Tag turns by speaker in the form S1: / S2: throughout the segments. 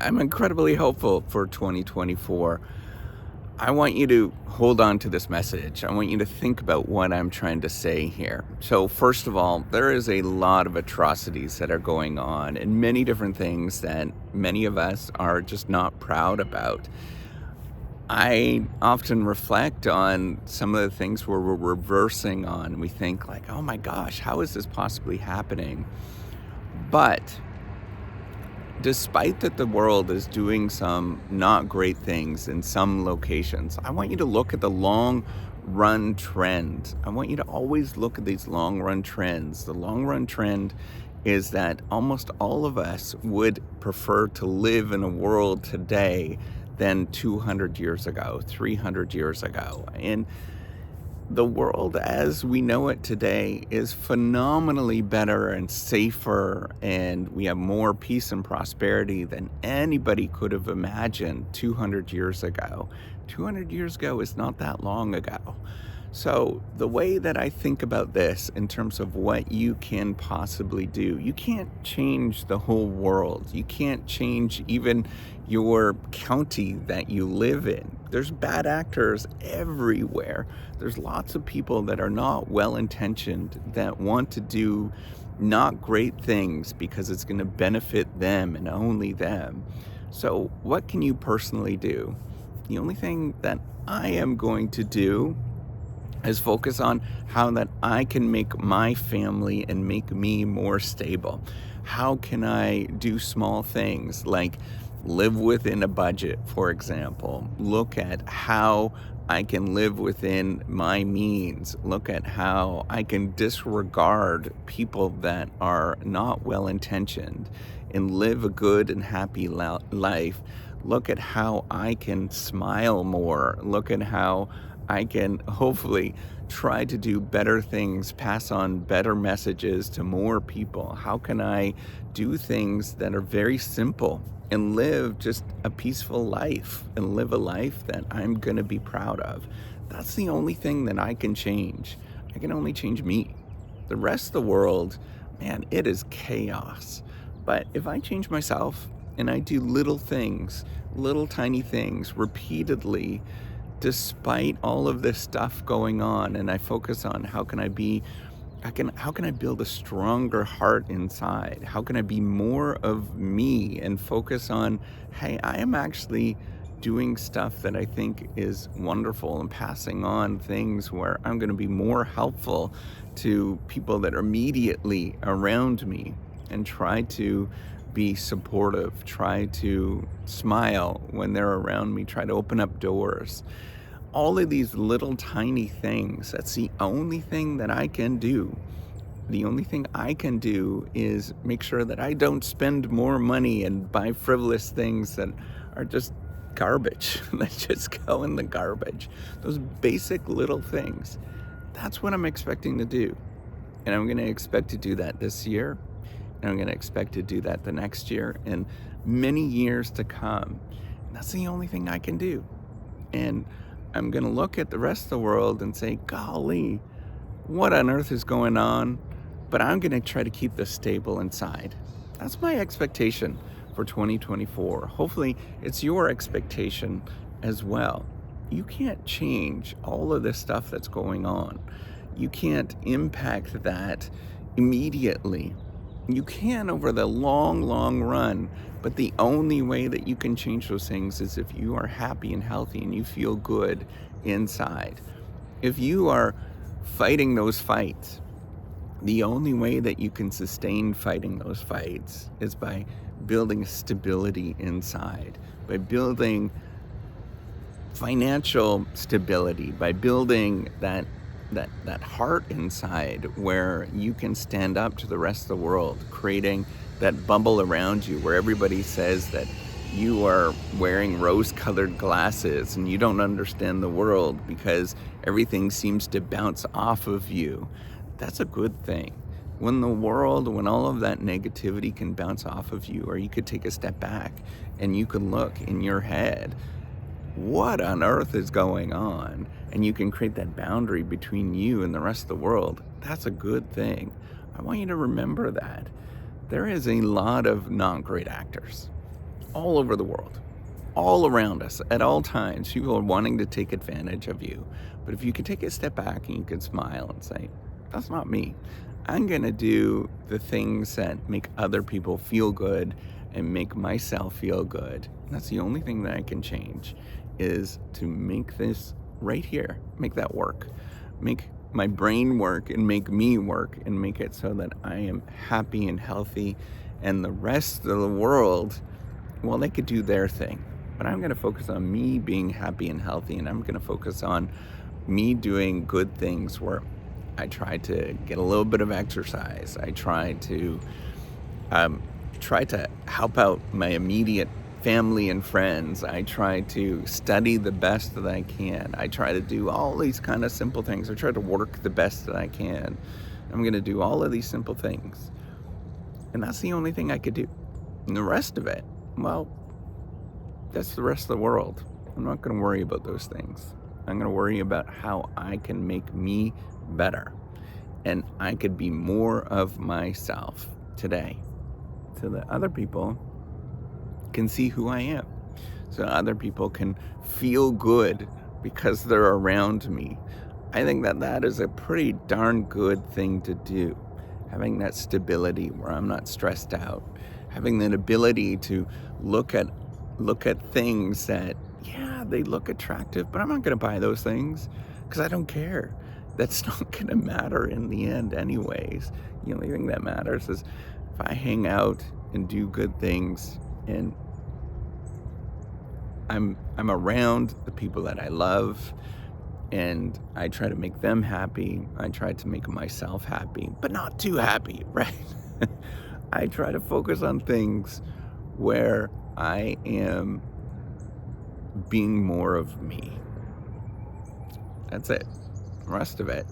S1: I'm incredibly hopeful for 2024. I want you to hold on to this message. I want you to think about what I'm trying to say here. So, first of all, there is a lot of atrocities that are going on and many different things that many of us are just not proud about. I often reflect on some of the things where we're reversing on. We think like, oh my gosh, how is this possibly happening? But despite that the world is doing some not great things in some locations, I want you to look at the long run trend. I want you to always look at these long run trends. The long run trend is that almost all of us would prefer to live in a world today than 200 years ago, 300 years ago. And the world as we know it today is phenomenally better and safer, and we have more peace and prosperity than anybody could have imagined 200 years ago. 200 years ago is not that long ago. So the way that I think about this in terms of what you can possibly do, you can't change the whole world. You can't change even your county that you live in. There's bad actors everywhere. There's lots of people that are not well-intentioned that want to do not great things because it's going to benefit them and only them. So what can you personally do? The only thing that I am going to do is focus on how that I can make my family and make me more stable. How can I do small things like live within a budget, for example? Look at how I can live within my means. Look at how I can disregard people that are not well-intentioned and live a good and happy life. Look at how I can smile more. Look at how I can hopefully try to do better things, pass on better messages to more people. How can I do things that are very simple and live just a peaceful life and live a life that I'm going to be proud of? That's the only thing that I can change. I can only change me. The rest of the world, man, it is chaos. But if I change myself and I do little things, little tiny things repeatedly, despite all of this stuff going on, and I focus on how can I build a stronger heart inside? How can I be more of me and focus on, hey, I am actually doing stuff that I think is wonderful and passing on things where I'm going to be more helpful to people that are immediately around me, and try to be supportive, try to smile when they're around me, try to open up doors. All of these little tiny things, that's the only thing that I can do. The only thing I can do is make sure that I don't spend more money and buy frivolous things that are just garbage, that just go in the garbage. Those basic little things. That's what I'm expecting to do. And I'm going to expect to do that this year. And I'm going to expect to do that the next year and many years to come. That's the only thing I can do. And I'm going to look at the rest of the world and say, golly, what on earth is going on? But I'm going to try to keep this stable inside. That's my expectation for 2024. Hopefully, it's your expectation as well. You can't change all of this stuff that's going on. You can't impact that immediately. You can over the long, long run, but the only way that you can change those things is if you are happy and healthy and you feel good inside. If you are fighting those fights, the only way that you can sustain fighting those fights is by building stability inside, by building financial stability, by building that heart inside where you can stand up to the rest of the world, creating that bubble around you where everybody says that you are wearing rose-colored glasses and you don't understand the world because everything seems to bounce off of you. That's a good thing. When all of that negativity can bounce off of you, or you could take a step back and you can look in your head, what on earth is going on? And you can create that boundary between you and the rest of the world. That's a good thing. I want you to remember that. There is a lot of not great actors. all over the world, all around us at all times. People are wanting to take advantage of you. But if you can take a step back and you can smile and say, that's not me. I'm going to do the things that make other people feel good and make myself feel good. And that's the only thing that I can change, is to make this right here, make that work, make my brain work and make me work and make it so that I am happy and healthy, and the rest of the world, well, they could do their thing. But I'm going to focus on me being happy and healthy, and I'm going to focus on me doing good things where I try to get a little bit of exercise. I try to help out my immediate family and friends. I try to study the best that I can. I try to do all these kind of simple things. I try to work the best that I can. I'm going to do all of these simple things. And that's the only thing I could do. And the rest of it, well, that's the rest of the world. I'm not going to worry about those things. I'm going to worry about how I can make me better. And I could be more of myself today, so that other people can see who I am. So other people can feel good because they're around me. I think that that is a pretty darn good thing to do. Having that stability where I'm not stressed out. Having that ability to look at things that, yeah, they look attractive, but I'm not going to buy those things because I don't care. That's not going to matter in the end anyways. The only thing that matters is if I hang out and do good things, and I'm around the people that I love, and I try to make them happy. I try to make myself happy, but not too happy, right? I try to focus on things where I am being more of me. That's it. The rest of it,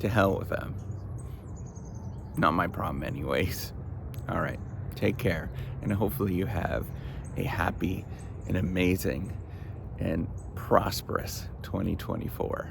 S1: to hell with them. Not my problem anyways. All right, take care. And hopefully you have a happy and amazing and prosperous 2024.